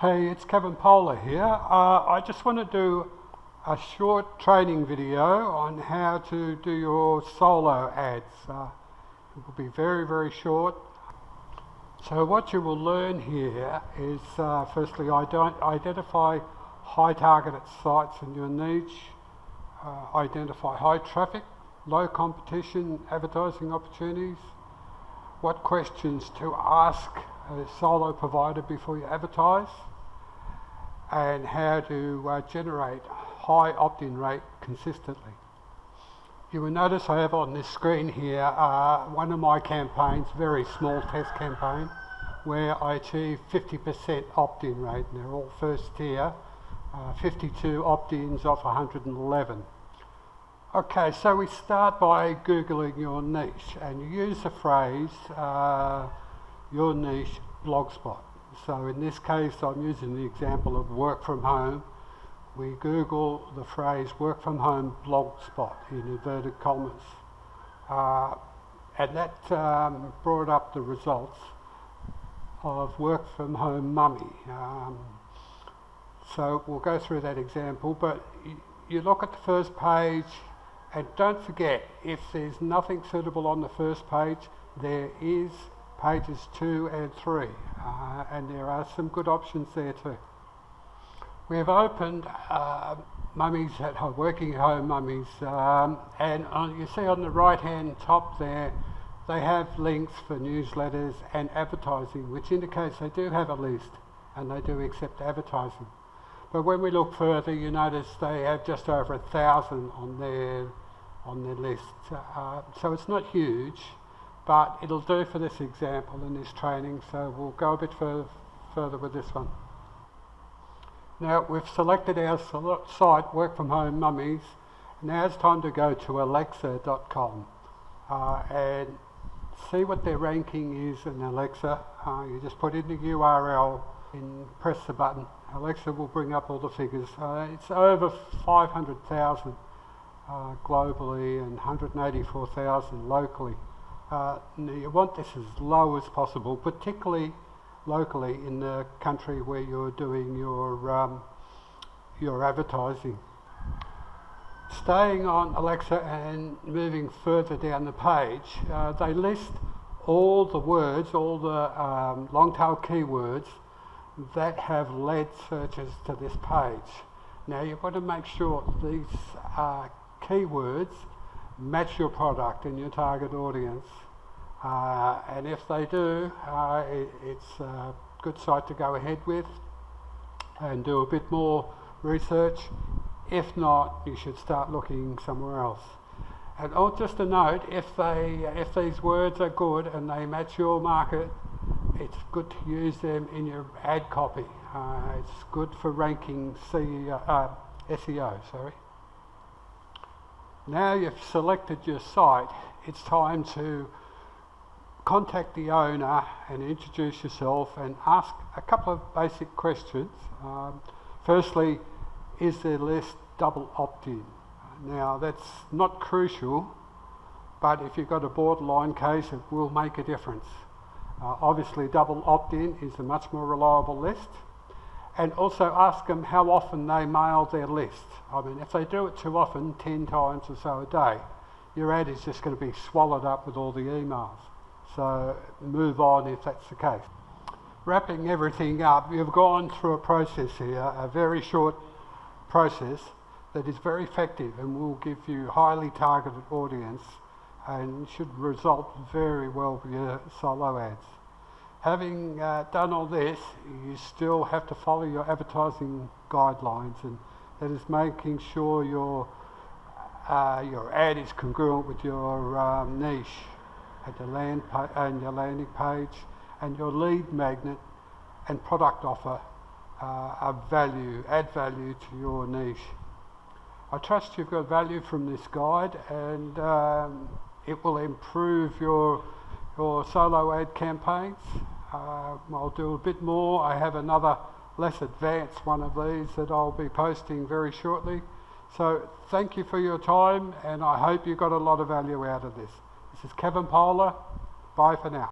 Hey, it's Kevin Polar here. I just want to do a short training video on how to do your solo ads. It will be very short. So what you will learn here is firstly identify high targeted sites in your niche, identify high traffic, low competition advertising opportunities, what questions to ask a solo provider before you advertise, and how to generate high opt-in rate consistently. You will notice I have on this screen here one of my campaigns, very small test campaign, where I achieve 50% opt-in rate, and they're all first tier, 52 opt-ins off 111. Okay, so we start by Googling your niche, and you use the phrase your niche blogspot. So in this case I'm using the example of work from home. We Google the phrase work from home blogspot in inverted commas, and that brought up the results of work from home mummy. So we'll go through that example, but you look at the first page, and don't forget, if there's nothing suitable on the first page, there is pages 2 and 3, and there are some good options there too. We have opened mummies at home, working at home mummies, and you see on the right hand top there, they have links for newsletters and advertising, which indicates they do have a list and they do accept advertising. But when we look further, you notice they have just over 1,000 on their list. So it's not huge, but it'll do for this example in this training, so we'll go a bit further with this one. Now we've selected our site, Work From Home Mummies. Now it's time to go to alexa.com and see what their ranking is in Alexa. You just put in the URL and press the button. Alexa will bring up all the figures. It's over 500,000 globally and 184,000 locally. You want this as low as possible, particularly locally in the country where you're doing your advertising. Staying on Alexa and moving further down the page, they list all the words, all the long tail keywords that have led searches to this page. Now you want to make sure these keywords match your product and your target audience, and if they do, it's a good site to go ahead with and do a bit more research. If not, you should start looking somewhere else. And just a note, if these words are good and they match your market, it's good to use them in your ad copy. It's good for ranking SEO. Now you've selected your site, it's time to contact the owner and introduce yourself and ask a couple of basic questions. Firstly, is their list double opt-in? Now that's not crucial, but if you've got a borderline case, it will make a difference. Obviously double opt-in is a much more reliable list. And also ask them how often they mail their list. I mean, if they do it too often, 10 times or so a day, your ad is just going to be swallowed up with all the emails. So move on if that's the case. Wrapping everything up, you've gone through a process here, a very short process that is very effective and will give you highly targeted audience and should result very well with your solo ads. Having done all this, you still have to follow your advertising guidelines, and that is making sure your ad is congruent with your niche and your landing page, and your lead magnet and product offer add value to your niche. I trust you've got value from this guide, and it will improve your solo ad campaigns. I'll do a bit more. I have another less advanced one of these that I'll be posting very shortly. So thank you for your time, and I hope you got a lot of value out of this. This is Kevin Polar. Bye for now.